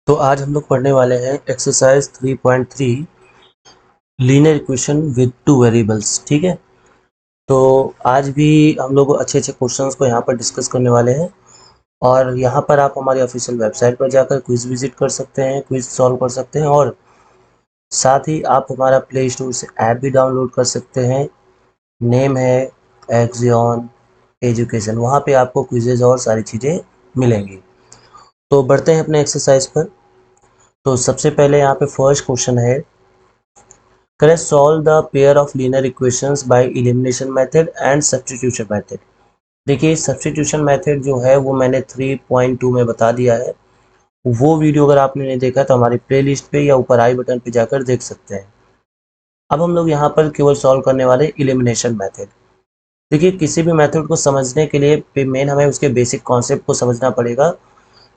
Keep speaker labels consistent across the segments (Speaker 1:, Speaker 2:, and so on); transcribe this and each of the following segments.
Speaker 1: तो आज हम लोग पढ़ने वाले हैं exercise 3.3 linear equation with two variables. ठीक है, तो आज भी हम लोग अच्छे अच्छे क्वेश्चंस को यहाँ पर डिस्कस करने वाले हैं और यहाँ पर आप हमारी ऑफिशियल वेबसाइट पर जाकर क्विज विजिट कर सकते हैं, क्विज सॉल्व कर सकते हैं और साथ ही आप हमारा प्ले स्टोर से ऐप भी डाउनलोड कर सकते हैं। नेम है एक्सियन एजुकेशन, वहाँ पे आपको क्विजेज और सारी चीज़ें मिलेंगी। तो बढ़ते हैं अपने एक्सरसाइज पर। तो सबसे पहले यहाँ पे फर्स्ट क्वेश्चन है, करें solve the pair of linear equations by elimination method and substitution method. देखिए सब्स्टिट्यूशन मेथड जो है वो मैंने 3.2 में बता दिया है। वो वीडियो अगर आपने नहीं देखा तो हमारी प्लेलिस्ट पे या ऊपर आई बटन पे जाकर देख सकते हैं। अब हम लोग यहाँ पर केवल सॉल्व करने वाले एलिमिनेशन मेथड। देखिए किसी भी मेथड को समझने के लिए मेन हमें उसके बेसिक कॉन्सेप्ट को समझना पड़ेगा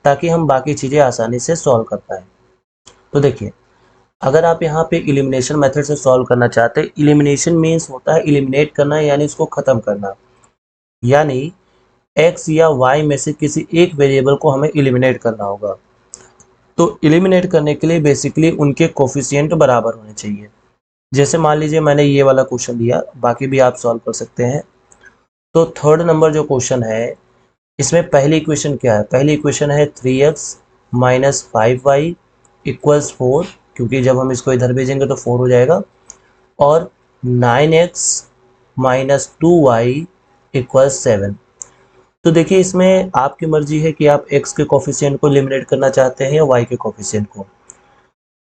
Speaker 1: ताकि हम बाकी चीज़ें आसानी से सॉल्व कर पाएँ। तो देखिए अगर आप यहाँ पे इलिमिनेशन मेथड से सॉल्व करना चाहते हैं, इलिमिनेशन मीन्स होता है इलिमिनेट करना यानी इसको ख़त्म करना, यानी x या y में से किसी एक वेरिएबल को हमें इलिमिनेट करना होगा। तो इलिमिनेट करने के लिए बेसिकली उनके कोफिशिएंट बराबर होने चाहिए। जैसे मान लीजिए मैंने ये वाला क्वेश्चन दिया, बाकी भी आप सॉल्व कर सकते हैं। तो थर्ड नंबर जो क्वेश्चन है इसमें पहली इक्वेशन क्या है? पहली इक्वेशन है 3x माइनस 5y इक्वल्स 4, क्योंकि जब हम इसको इधर भेजेंगे तो 4 हो जाएगा, और 9x माइनस 2y इक्वल्स 7। तो देखिए इसमें आपकी मर्जी है कि आप x के कोफिशिएंट को एलिमिनेट करना चाहते हैं या y के कोफिशिएंट को।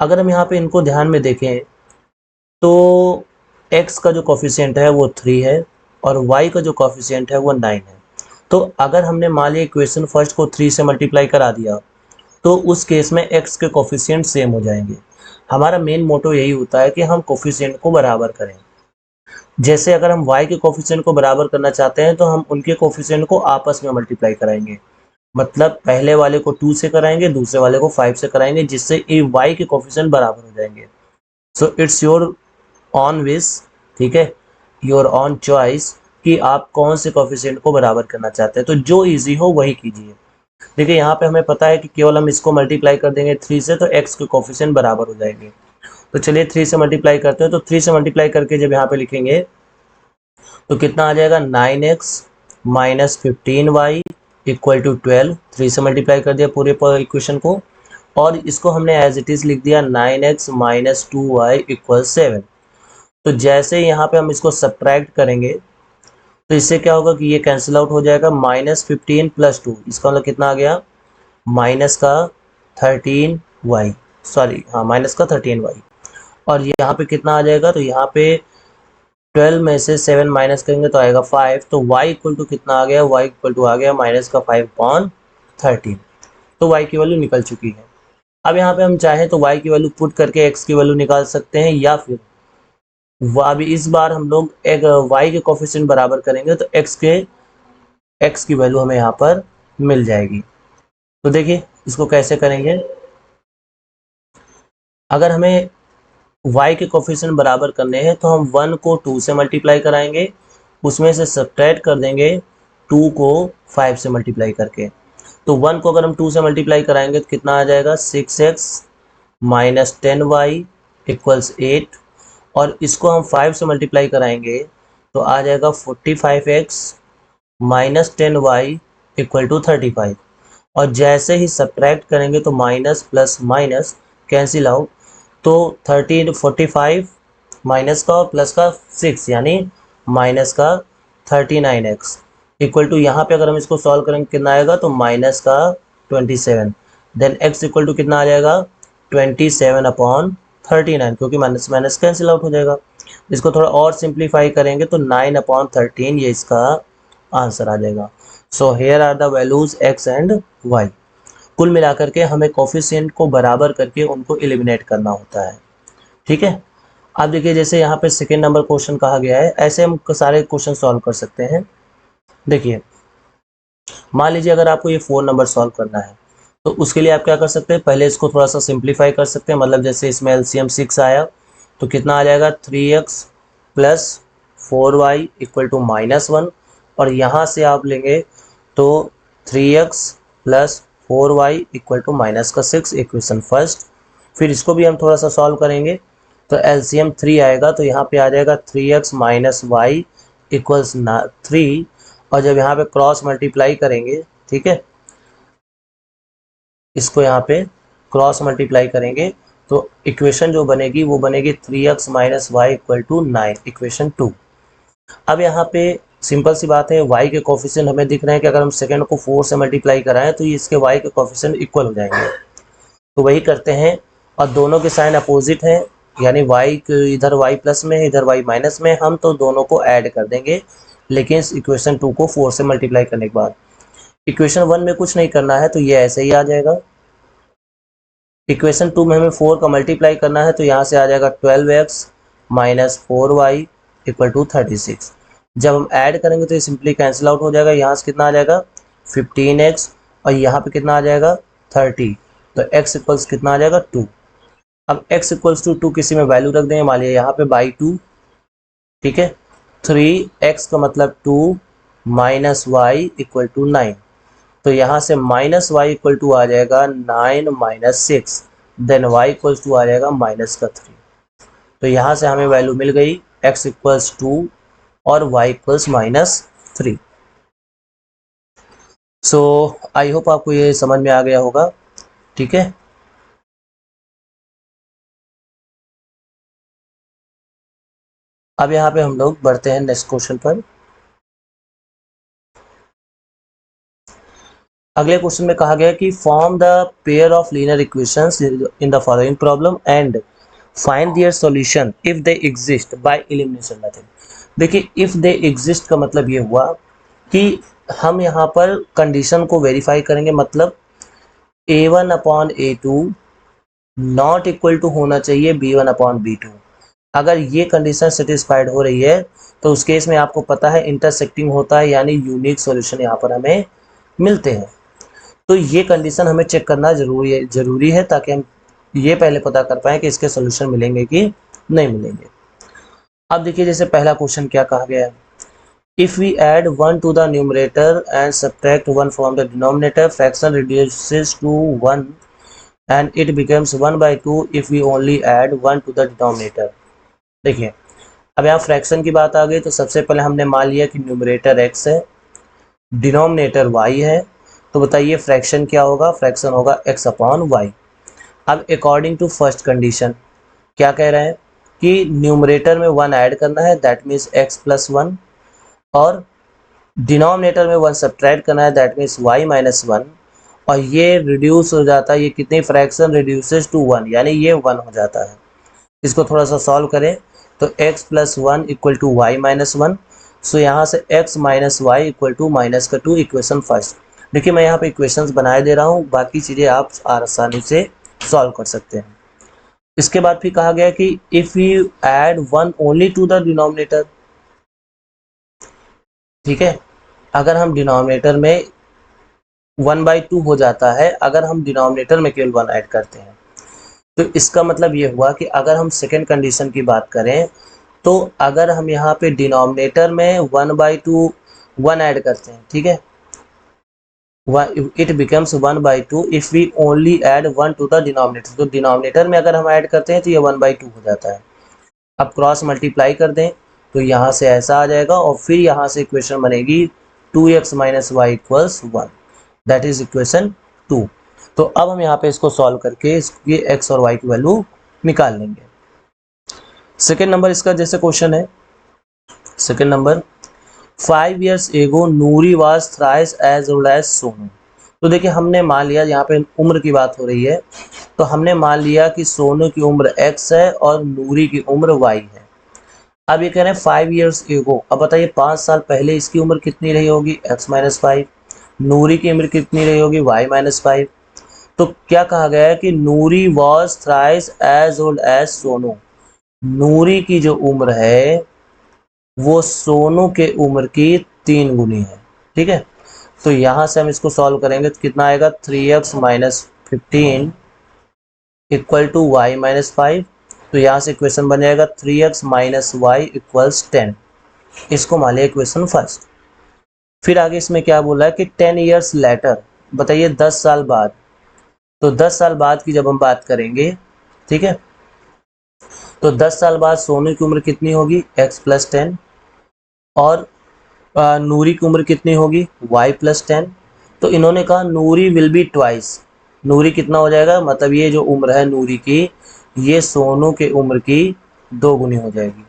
Speaker 1: अगर हम यहाँ पे इनको ध्यान में देखें तो x का जो कोफिशिएंट है वो 3 है और y का जो कोफिशिएंट है वो 9 है। तो अगर हमने मान लिया इक्वेशन फर्स्ट को 3 से मल्टीप्लाई करा दिया तो उस केस में x के कोफिशिएंट सेम हो जाएंगे। हमारा मेन मोटो यही होता है कि हम कोफिशिएंट को बराबर करें। जैसे अगर हम y के कोफिशिएंट को बराबर करना चाहते हैं तो हम उनके कोफिशिएंट को आपस में मल्टीप्लाई कराएंगे, मतलब पहले वाले को 2 से कराएंगे, दूसरे वाले को 5 से कराएंगे, जिससे ये y के कोफिशिएंट बराबर हो जाएंगे। So it's your on wish, ठीक है, योर ऑन चॉइस कि आप कौन से कोफिशिएंट को बराबर करना चाहते हैं। तो जो इजी हो वही कीजिए। देखिए यहाँ पे हमें पता है कि केवल हम इसको मल्टीप्लाई कर देंगे 3 से तो x के कोफिशिएंट बराबर हो जाएंगे। तो चलिए 3 से मल्टीप्लाई करते हैं। तो 3 से मल्टीप्लाई करके जब यहाँ पे लिखेंगे तो कितना आ जाएगा? 9x minus 15y equal to 12। 3 से मल्टीप्लाई कर दिया पूरे इक्वेशन को और इसको हमने एज इट इज़ लिख दिया 9x माइनस 2y इक्वल 7। तो जैसे यहाँ पे हम इसको सब्ट्रैक्ट करेंगे तो इससे क्या होगा कि ये कैंसिल आउट हो जाएगा। -15 प्लस 2, इसका मतलब कितना आ गया? माइनस का 13y, सॉरी हाँ माइनस का 13y। और यहाँ पे कितना आ जाएगा? तो यहाँ पे 12 में से 7 माइनस करेंगे तो आएगा 5। तो y इक्वल टू कितना आ गया? y इक्वल टू आ गया माइनस का 5/13। तो y की वैल्यू निकल चुकी है। अब यहाँ पे हम चाहें तो y की वैल्यू पुट करके x की वैल्यू निकाल सकते हैं, या फिर अभी इस बार हम लोग एक y के कोफिशिएंट बराबर करेंगे तो x की वैल्यू हमें यहाँ पर मिल जाएगी। तो देखिए इसको कैसे करेंगे। अगर हमें y के कोफिशिएंट बराबर करने हैं तो हम 1 को 2 से मल्टीप्लाई कराएंगे, उसमें से सब्ट्रैक्ट कर देंगे 2 को 5 से मल्टीप्लाई करके। तो 1 को अगर हम 2 से मल्टीप्लाई कराएंगे तो कितना आ जाएगा? 6x माइनस 10y इक्वल्स 8, और इसको हम 5 से मल्टीप्लाई कराएंगे तो आ जाएगा 45x minus 10y equal to 35। और जैसे ही सब्ट्रैक्ट करेंगे तो minus plus minus cancel out, तो 45 माइनस का और प्लस का 6 यानी माइनस का 39x इक्वल टू, यहाँ पे अगर हम इसको सॉल्व करेंगे कितना आएगा? तो माइनस का 27। देन x इक्वल टू कितना आ जाएगा? 27/39, क्योंकि माइनस माइनस कैंसिल आउट हो जाएगा। इसको थोड़ा और सिंप्लीफाई करेंगे तो 9/13 ये इसका आंसर आ जाएगा। So here are the values x and y। कुल मिलाकर के हमें कोफिशिएंट को बराबर करके उनको एलिमिनेट करना होता है, ठीक है। अब देखिए जैसे यहाँ पे सेकेंड नंबर क्वेश्चन कहा गया है, ऐसे हम सारे क्वेश्चन सॉल्व कर सकते हैं। देखिए मान लीजिए अगर आपको ये 4 नंबर सॉल्व करना है तो उसके लिए आप क्या कर सकते हैं? पहले इसको थोड़ा सा सिंप्लीफाई कर सकते हैं, मतलब जैसे इसमें एलसीएम 6 आया तो कितना आ जाएगा? 3x plus 4y equal to -1, और यहाँ से आप लेंगे तो 3x plus 4y equal to minus का 6, इक्वेशन फर्स्ट। फिर इसको भी हम थोड़ा सा सॉल्व करेंगे तो एलसीएम 3 आएगा, तो यहाँ पे आ जाएगा 3x माइनस वाई इक्वल्स 3, और जब यहाँ पे क्रॉस मल्टीप्लाई करेंगे, ठीक है, इसको यहाँ पे क्रॉस मल्टीप्लाई करेंगे तो इक्वेशन जो बनेगी वो बनेगी 3x minus Y equal to 9, equation 2। अब यहाँ पे सिंपल सी बात है, y के कोफिशिएंट हमें दिख रहे हैं कि अगर हम सेकंड को 4 से मल्टीप्लाई कराएं तो ये इसके y के कोफिशिएंट इक्वल हो जाएंगे, तो वही करते हैं। और दोनों के साइन अपोजिट हैं, यानी y इधर y प्लस में है, इधर y माइनस में, हम तो दोनों को ऐड कर देंगे, लेकिन इस इक्वेशन 2 को 4 से मल्टीप्लाई करने के बाद। इक्वेशन 1 में कुछ नहीं करना है तो ये ऐसे ही आ जाएगा। इक्वेशन 2 में हमें 4 का मल्टीप्लाई करना है, तो यहाँ से आ जाएगा 12x minus 4y equal to 36। जब हम ऐड करेंगे तो ये सिंपली कैंसिल आउट हो जाएगा, यहाँ से कितना आ जाएगा 15x, और यहाँ पे कितना आ जाएगा 30, तो x इक्वल्स कितना आ जाएगा 2। अब x इक्वल्स टू 2 किसी में वैल्यू रख देंगे, मान लिया यहाँ पे बाई 2, ठीक है, 3x का मतलब 2 माइनस वाई इक्वल टू 9, तो यहाँ से माइनस वाई इक्वल टू आ जाएगा 9 minus 6, then Y equals to आ जाएगा माइनस का 3। तो यहाँ से हमें वैल्यू मिल गई x इक्वल्स 2 और y equals minus 3। So I hope आपको ये समझ में आ गया होगा, ठीक है। अब यहाँ पे हम लोग बढ़ते हैं नेक्स्ट क्वेश्चन पर। अगले क्वेश्चन में कहा गया कि form the pair of linear equations in the following problem and find their solution if they exist by elimination method. देखिए, इफ दे एग्जिस्ट का मतलब ये हुआ कि हम यहाँ पर कंडीशन को वेरीफाई करेंगे, मतलब a1 upon a2 not equal to होना चाहिए b1 अपॉन b2। अगर ये कंडीशन सेटिस्फाइड हो रही है तो उस केस में आपको पता है इंटरसेक्टिंग होता है, यानी यूनिक सॉल्यूशन यहाँ पर हमें मिलते हैं। तो ये कंडीशन हमें चेक करना जरूरी है ताकि हम ये पहले पता कर पाएँ कि इसके सॉल्यूशन मिलेंगे कि नहीं मिलेंगे। अब देखिए, जैसे पहला क्वेश्चन क्या कहा गया है, if we add 1 to the numerator and subtract 1 from the denominator, fraction reduces to 1 and it becomes 1/2 if we only add 1 to the denominator। देखिए, अब यहाँ फ्रैक्शन की बात आ गई, तो सबसे पहले हमने मान लिया कि न्यूमरेटर x है, डिनोमिनेटर y है, तो बताइए फ्रैक्शन क्या होगा, फ्रैक्शन होगा x अपॉन y। अब अकॉर्डिंग टू फर्स्ट कंडीशन क्या कह रहे हैं कि न्यूमरेटर में 1 ऐड करना है, दैट मीन्स x प्लस 1, और डिनोमिनेटर में 1 सब्ट्रैक्ट करना है, दैट मीन्स y माइनस 1, और ये रिड्यूस हो जाता है, ये कितनी फ्रैक्शन रिड्यूसेस टू 1, यानी ये 1 हो जाता है। इसको थोड़ा सा सॉल्व करें तो x plus 1 equal to y minus 1, so यहाँ से x minus Y equal to minus का 2, इक्वेशन फर्स्ट। देखिए, मैं यहाँ पे इक्वेशंस बनाए दे रहा हूँ, बाकी चीज़ें आप आसानी से सॉल्व कर सकते हैं। इसके बाद फिर कहा गया कि if you add 1 only to the denominator, ठीक है, अगर हम डिनोमिनेटर में 1/2 हो जाता है अगर हम डिनोमिनेटर में केवल 1 ऐड करते हैं, तो इसका मतलब ये हुआ कि अगर हम सेकेंड कंडीशन की बात करें तो अगर हम यहाँ पे डिनोमिनेटर में 1/2 1 ऐड करते हैं, ठीक है, it becomes 1/2 if we only add 1 to the denominator. तो डिनोमिनेटर में अगर हम ऐड करते हैं तो ये 1/2 हो जाता है। अब क्रॉस मल्टीप्लाई कर दें तो यहाँ से ऐसा आ जाएगा, और फिर यहाँ से इक्वेशन बनेगी 2x minus y equals 1, that is equation 2। तो अब हम यहाँ पे इसको सॉल्व करके इसके x और y की वैल्यू निकाल लेंगे। सेकेंड नंबर इसका जैसे क्वेश्चन है, second number 5 years ago Noori was thrice as old as Sonu. तो देखिए, हमने मान लिया, यहाँ पे उम्र की बात हो रही है, तो हमने मान लिया कि सोनू की उम्र x है और नूरी की उम्र y है। अब ये कह रहे हैं 5 years ago, अब बताइए 5 साल पहले इसकी उम्र कितनी रही होगी, x माइनस 5, नूरी की उम्र कितनी रही होगी, y माइनस 5। तो क्या कहा गया है कि Noori was thrice as old as Sonu, Noori की जो उम्र है वो सोनू के उम्र की 3 गुनी है, ठीक है। तो यहाँ से हम इसको सॉल्व करेंगे तो कितना आएगा 3x minus 15 equal to y minus 5। तो यहाँ से इक्वेशन बन जाएगा 3x माइनस वाई इक्वल्स 10, इसको मान लिया इक्वेशन फर्स्ट। फिर आगे इसमें क्या बोला है कि 10 years लेटर, बताइए 10 साल बाद, तो 10 साल बाद की जब हम बात करेंगे, ठीक है, तो 10 साल बाद सोनू की उम्र कितनी होगी, x+10, और नूरी की उम्र कितनी होगी, y+10। तो इन्होंने कहा नूरी विल बी ट्वाइस, नूरी कितना हो जाएगा, मतलब ये जो उम्र है नूरी की, ये सोनू के उम्र की 2 गुनी हो जाएगी।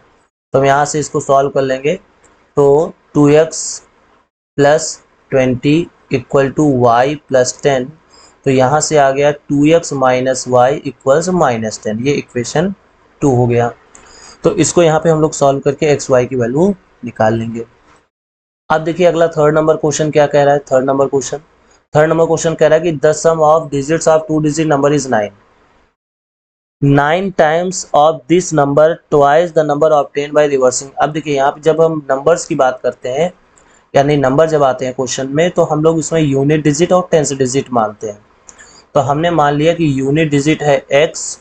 Speaker 1: तो हम यहाँ से इसको सॉल्व कर लेंगे, तो 2x + 20 = y+10, तो यहाँ से आ गया 2x - y = -10, ये इक्वेशन 2 हो गया। तो इसको यहाँ पे हम लोग सॉल्व करके x y की वैल्यू निकाल लेंगे। अब देखिए अगला थर्ड नंबर क्वेश्चन क्या कह रहा है। थर्ड नंबर क्वेश्चन कह रहा है कि the sum of digits of 2 digit number is 9। 9 times of this number twice the number obtain by reversing. अब देखिए यहाँ पे जब हम नंबर्स की बात करते हैं, यानी नंबर जब आते हैं क्वेश्चन में, तो हम लोग इसमें यूनिट डिजिट और टेंस डिजिट मानते हैं। तो हमने मान लिया कि यूनिट डिजिट है x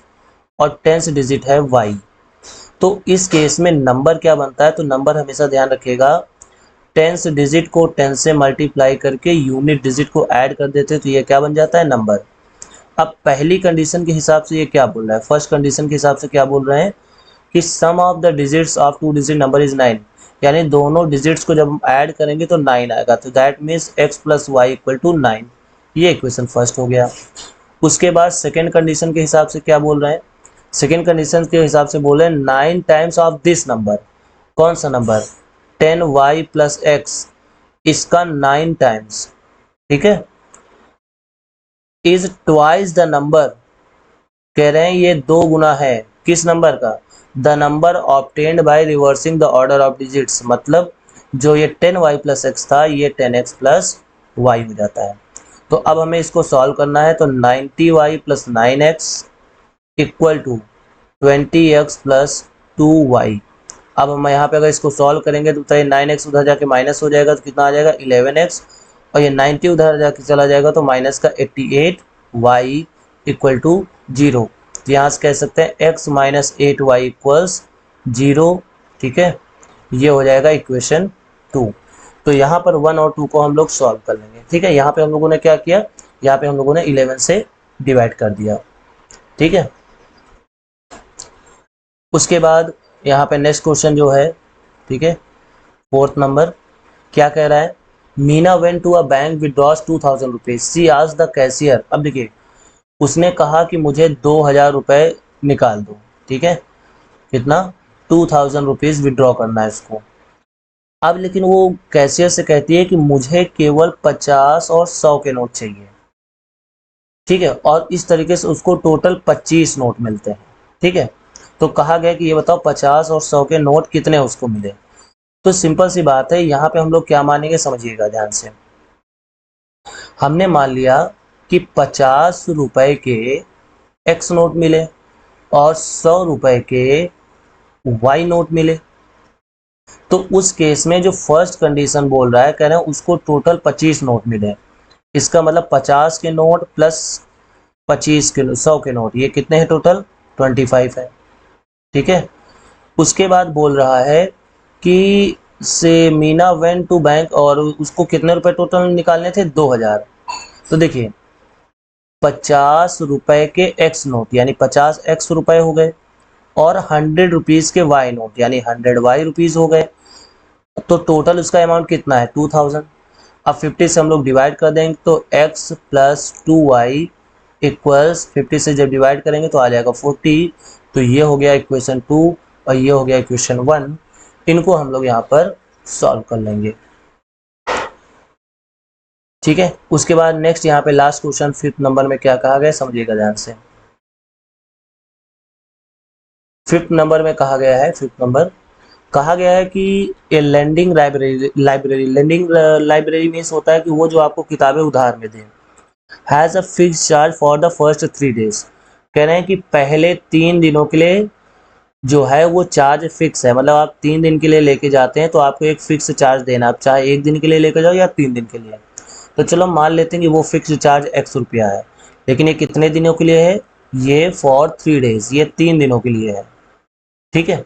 Speaker 1: और टेंस डिजिट है y। तो इस केस में नंबर क्या बनता है, तो नंबर हमेशा ध्यान रखिएगा, टेंस डिजिट को 10 से मल्टीप्लाई करके यूनिट डिजिट को ऐड कर देते हैं, तो ये क्या बन जाता है, नंबर। अब पहली कंडीशन के हिसाब से ये क्या बोल रहा है, फर्स्ट कंडीशन के हिसाब से क्या बोल रहे हैं कि sum of the digits of 2 digit number is 9, यानी दोनों डिजिट्स को जब हम ऐड करेंगे तो 9 आएगा, तो दैट मीन्स x + y = 9। ये इक्वेशन फर्स्ट हो गया। उसके बाद सेकेंड कंडीशन के हिसाब से क्या बोल रहे हैं, सेकेंड कंडीशन के हिसाब से बोल रहे हैं 9 टाइम्स ऑफ दिस नंबर, कौन सा नंबर, 10y + x, इसका 9 टाइम्स, ठीक है, इज ट्वाइस द नंबर, कह रहे हैं ये 2 गुना है किस नंबर का, the number obtained by reversing the order of digits, मतलब जो ये 10y + x था ये 10x + y हो जाता है। तो अब हमें इसको सॉल्व करना है, तो 90y + 9x = 20x + 2y। अब हम यहाँ पे अगर इसको सॉल्व करेंगे तो 9x उधर जाके माइनस हो जाएगा, तो कितना आ जाएगा 11x, और ये 90 उधर जाके चला जाएगा तो माइनस का 88, y = 0। तो यहाँ से कह सकते हैं x - 8y = 0, ठीक है, ये हो जाएगा इक्वेशन 2। तो यहाँ पर 1 और 2 को हम लोग सॉल्व कर लेंगे, ठीक है। यहाँ पे हम लोगों ने क्या किया, यहाँ पे हम लोगों ने 11 से डिवाइड कर दिया, ठीक है। उसके बाद यहाँ पे नेक्स्ट क्वेश्चन जो है, ठीक है, फोर्थ नंबर क्या कह रहा है, Meena went to a bank withdraws 2000 rupees, she asked the cashier. अब देखिए उसने कहा कि मुझे 2000 रुपये निकाल दो, ठीक है, कितना, 2000 रुपीज विड्रॉ करना है इसको। अब लेकिन वो कैशियर से कहती है कि मुझे केवल 50 और 100 के नोट चाहिए, ठीक है, और इस तरीके से उसको टोटल 25 नोट मिलते हैं, ठीक है। तो कहा गया कि ये बताओ 50 और 100 के नोट कितने उसको मिले। तो सिंपल सी बात है, यहाँ पे हम लोग क्या मानेंगे, समझिएगा ध्यान से। हमने मान लिया कि 50 रुपए के x नोट मिले और 100 रुपए के y नोट मिले। तो उस केस में जो फर्स्ट कंडीशन बोल रहा है, कह रहे हैं उसको टोटल 25 नोट मिले। इसका मतलब 50 के नोट प्लस 25 के 100 के नोट, ये कितने हैं टोटल, 25 है, ठीक है। उसके बाद बोल रहा है कि से मीना वेंट टू बैंक, और उसको कितने रुपए टोटल निकालने थे, 2000। तो देखिए 50 रुपए के x नोट यानी 50x रुपए हो गए, और 100 रुपीज़ के y नोट यानी 100y रुपीज़ हो गए। तो टोटल उसका अमाउंट कितना है, 2000। अब 50 से हम लोग डिवाइड कर देंगे तो x + 2y = 50 से जब डिवाइड करेंगे तो आ जाएगा 40। तो ये हो गया इक्वेशन 2 और ये हो गया इक्वेशन 1। इनको हम लोग यहाँ पर सॉल्व कर लेंगे, ठीक है। उसके बाद नेक्स्ट यहाँ पे लास्ट क्वेश्चन फिफ्थ नंबर में क्या कहा गया, समझिएगा ध्यान से। फिफ्थ नंबर में कहा गया है, फिफ्थ नंबर कहा गया है कि a lending library lending library means होता है कि वो जो आपको किताबें उधार में दे, has a fix charge for the first 3 days. कह रहे हैं कि पहले 3 दिनों के लिए जो है वो चार्ज फिक्स है, मतलब आप 3 दिन के लिए लेके जाते हैं तो आपको एक फिक्स चार्ज देना, आप चाहे 1 दिन के लिए लेकर जाओ या 3 दिन के लिए। तो चलो मान लेते हैं कि वो फिक्स चार्ज x रुपया है, लेकिन ये कितने दिनों के लिए है, ये फॉर 3 डेज, ये 3 दिनों के लिए है, ठीक है।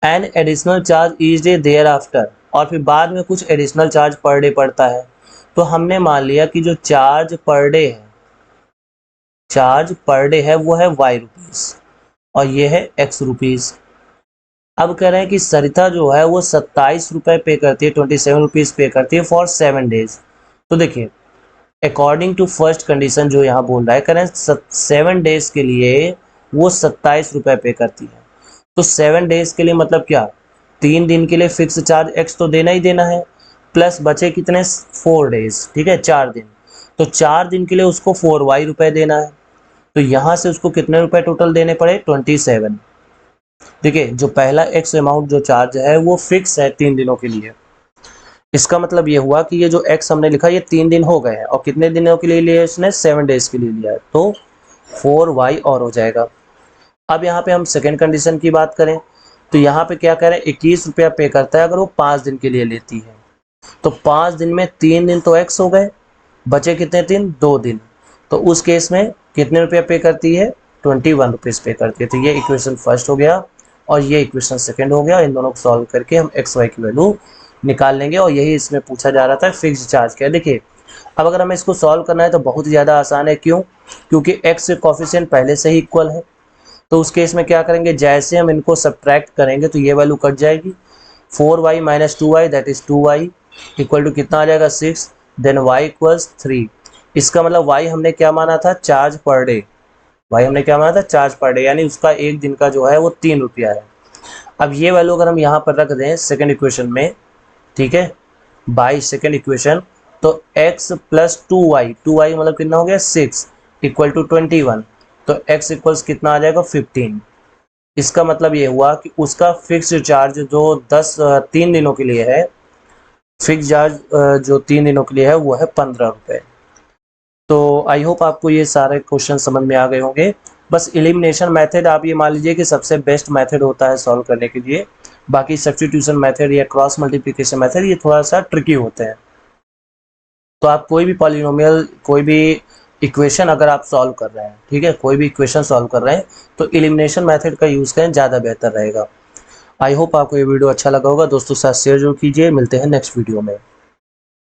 Speaker 1: An additional charge each day thereafter, और फिर बाद में कुछ एडिशनल चार्ज पर डे पड़ता है। तो हमने मान लिया कि जो चार्ज पर डे है वो है वाई रुपीज़ और ये है एक्स रुपीज़। अब कह रहे हैं कि सरिता जो है वो 27 रुपये पे करती है, 27 रुपीज़ पे करती है फॉर 7 डेज। तो देखिए अकॉर्डिंग टू फर्स्ट कंडीशन जो यहाँ बोल रहा है, कह रहे हैं 7 डेज के लिए वो 27 रुपये पे करती है। तो 7 डेज के लिए मतलब क्या, 3 दिन के लिए फिक्स चार्ज एक्स तो देना ही देना है, प्लस बचे कितने 4 डेज, ठीक है 4 दिन। तो 4 दिन के लिए उसको 4 वाई रुपये देना है। तो यहाँ से उसको कितने रुपए टोटल देने पड़े 27। देखिए जो पहला एक्स अमाउंट जो चार्ज है वो फिक्स है 3 दिनों के लिए। इसका मतलब ये हुआ कि ये जो एक्स हमने लिखा ये 3 दिन हो गए हैं और कितने दिनों के लिए लिया इसने 7 डेज के लिए लिया है, तो 4 वाई और हो जाएगा। अब यहाँ पे हम सेकेंड कंडीशन की बात करें तो यहाँ पे क्या कह रहे हैं 21 रुपया पे करता है अगर वो 5 दिन के लिए लेती है। तो 5 दिन में 3 दिन तो एक्स हो गए, बचे कितने दिन 2 दिन। तो उस केस में कितने रुपया पे करती है 21 रुपीज़ पे करती है। तो ये इक्वेशन फर्स्ट हो गया और ये इक्वेशन सेकेंड हो गया। इन दोनों को सॉल्व करके हम एक्स वाई की वैल्यू निकाल लेंगे और यही इसमें पूछा जा रहा था फिक्स्ड चार्ज क्या है। देखिए अब अगर हमें इसको सॉल्व करना है तो बहुत ही ज़्यादा आसान है। क्यों? क्योंकि एक्स के कॉफिशिएंट पहले से ही इक्वल है। तो उस केस में क्या करेंगे, जैसे हम इनको सब्ट्रैक्ट करेंगे तो ये वैल्यू कट जाएगी। 4y minus 2y that is 2y equal to कितना आ जाएगा 6, देन y इक्वल्स 3। इसका मतलब y हमने क्या माना था चार्ज पर डे, यानी उसका एक दिन का जो है वो 3 रुपया है। अब ये वैल्यू अगर हम यहाँ पर रख दें सेकेंड इक्वेशन में, ठीक है, बाई सेकेंड इक्वेशन, तो x प्लस 2y मतलब कितना हो गया 6 इक्वल टू 21। तो x इक्वल्स कितना आ जाएगा 15। इसका मतलब ये हुआ कि उसका फिक्स चार्ज जो 3 दिनों के लिए है, फिक्स चार्ज जो 3 दिनों के लिए है वो है 15 रुपये। तो आई होप आपको ये सारे क्वेश्चन समझ में आ गए होंगे। बस एलिमिनेशन मेथड आप ये मान लीजिए कि सबसे बेस्ट मेथड होता है सॉल्व करने के लिए। बाकी सब्स्टिट्यूशन मेथड या क्रॉस मल्टीप्लिकेशन मेथड ये थोड़ा सा ट्रिकी होते हैं। तो आप कोई भी पॉलिनोमियल, कोई भी इक्वेशन अगर आप सॉल्व कर रहे हैं, ठीक है, कोई भी इक्वेशन सॉल्व कर रहे हैं तो एलिमिनेशन मेथड का यूज़ करें, ज़्यादा बेहतर रहेगा। आई होप आपको ये वीडियो अच्छा लगा होगा। दोस्तों के साथ शेयर जरूर कीजिए। मिलते हैं नेक्स्ट वीडियो में।